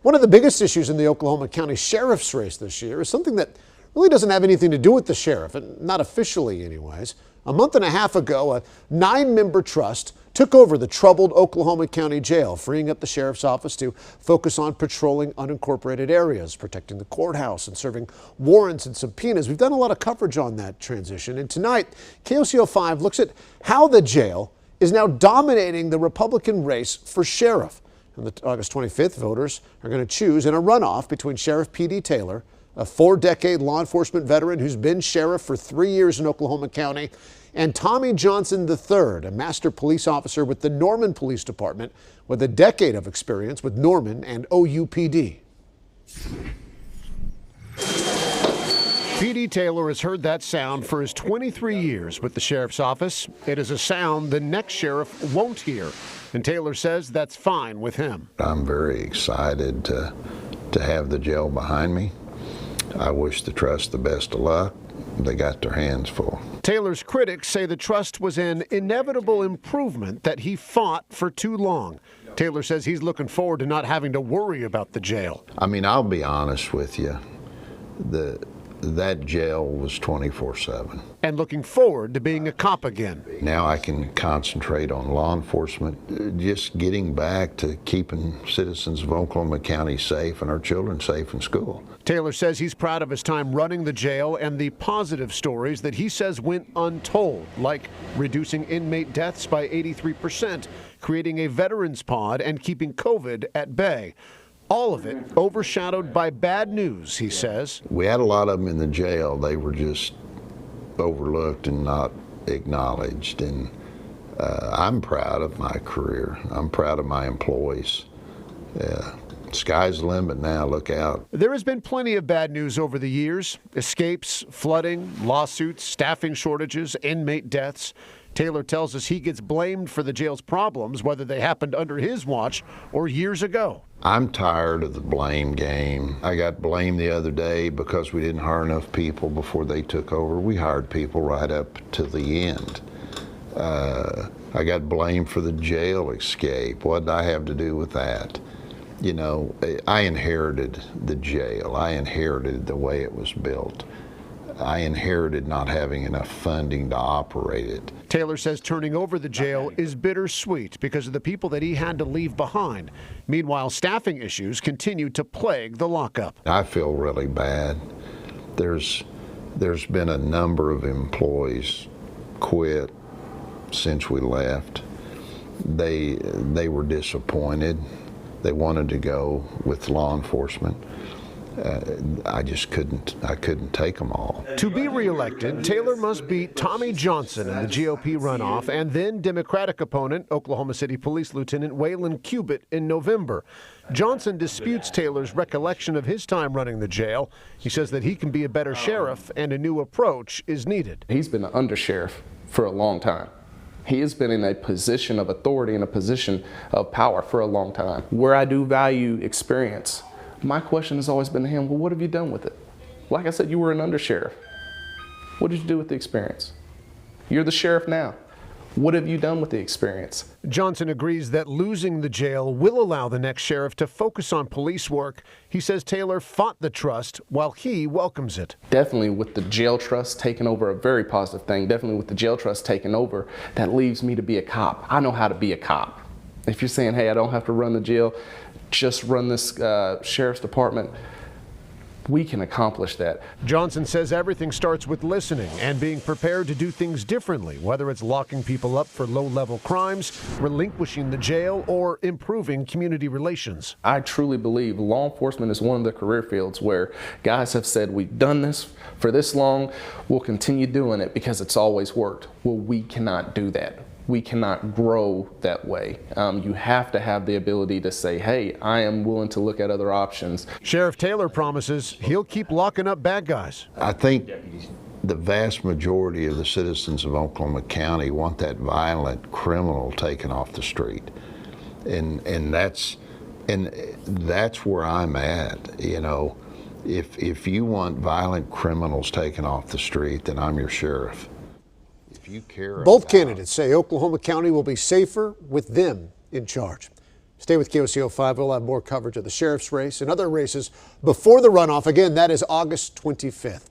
One of the biggest issues in the Oklahoma County Sheriff's race this year is something that really doesn't have anything to do with the sheriff, and not officially anyways. A month and a half ago, a 9-member trust took over the troubled Oklahoma County Jail, freeing up the sheriff's office to focus on patrolling unincorporated areas, protecting the courthouse, and serving warrants and subpoenas. We've done a lot of coverage on that transition, and tonight, KOCO 5 looks at how the jail is now dominating the Republican race for sheriff. On the August 25th, voters are going to choose in a runoff between Sheriff P.D. Taylor, a 4-decade law enforcement veteran who's been sheriff for 3 years in Oklahoma County, and Tommy Johnson III, a master police officer with the Norman Police Department with a decade of experience with Norman and OUPD. P.D. Taylor has heard that sound for his 23 years with the sheriff's office. It is a sound the next sheriff won't hear, and Taylor says that's fine with him. I'm very excited to have the jail behind me. I wish the trust the best of luck. They got their hands full. Taylor's critics say the trust was an inevitable improvement that he fought for too long. Taylor says he's looking forward to not having to worry about the jail. I mean, I'll be honest with you. That jail was 24/7. And looking forward to being a cop again. Now I can concentrate on law enforcement, just getting back to keeping citizens of Oklahoma County safe and our children safe in school. Taylor says he's proud of his time running the jail and the positive stories that he says went untold, like reducing inmate deaths by 83%, creating a veterans pod, and keeping COVID at bay. All of it overshadowed by bad news, he says. We had a lot of them in the jail. They were just overlooked and not acknowledged. And I'm proud of my career. I'm proud of my employees. Sky's the limit now. Look out. There has been plenty of bad news over the years. Escapes, flooding, lawsuits, staffing shortages, inmate deaths. Taylor tells us he gets blamed for the jail's problems, whether they happened under his watch or years ago. I'm tired of the blame game. I got blamed the other day because we didn't hire enough people before they took over. We hired people right up to the end. I got blamed for the jail escape. What did I have to do with that? You know, I inherited the jail. I inherited the way it was built. I inherited not having enough funding to operate it. Taylor says turning over the jail is bittersweet because of the people that he had to leave behind. Meanwhile, staffing issues continue to plague the lockup. I feel really bad. There's been a number of employees quit since we left. They were disappointed. They wanted to go with law enforcement. I just couldn't take them all. To be reelected, Taylor must beat Tommy Johnson in the GOP runoff and then Democratic opponent, Oklahoma City Police Lieutenant Waylon Cubitt, in November. Johnson disputes Taylor's recollection of his time running the jail. He says that he can be a better sheriff and a new approach is needed. He's been an undersheriff for a long time. He has been in a position of authority and a position of power for a long time. Where I do value experience, my question has always been to him, well, what have you done with it? Like I said, you were an undersheriff. What did you do with the experience? You're the sheriff now. What have you done with the experience? Johnson agrees that losing the jail will allow the next sheriff to focus on police work. He says Taylor fought the trust while he welcomes it. Definitely with the jail trust taking over, a very positive thing. Definitely with the jail trust taking over, that leaves me to be a cop. I know how to be a cop. If you're saying, hey, I don't have to run the jail, just run this sheriff's department, we can accomplish that. Johnson says everything starts with listening and being prepared to do things differently, whether it's locking people up for low-level crimes, relinquishing the jail, or improving community relations. I truly believe law enforcement is one of the career fields where guys have said, we've done this for this long, we'll continue doing it because it's always worked. Well, we cannot do that. We cannot grow that way. You have to have the ability to say, hey, I am willing to look at other options. Sheriff Taylor promises he'll keep locking up bad guys. I think the vast majority of the citizens of Oklahoma County want that violent criminal taken off the street. And that's where I'm at. You know, if you want violent criminals taken off the street, then I'm your sheriff. Both candidates say Oklahoma County will be safer with them in charge. Stay with KOCO 5. We'll have more coverage of the sheriff's race and other races before the runoff. Again, that is August 25th.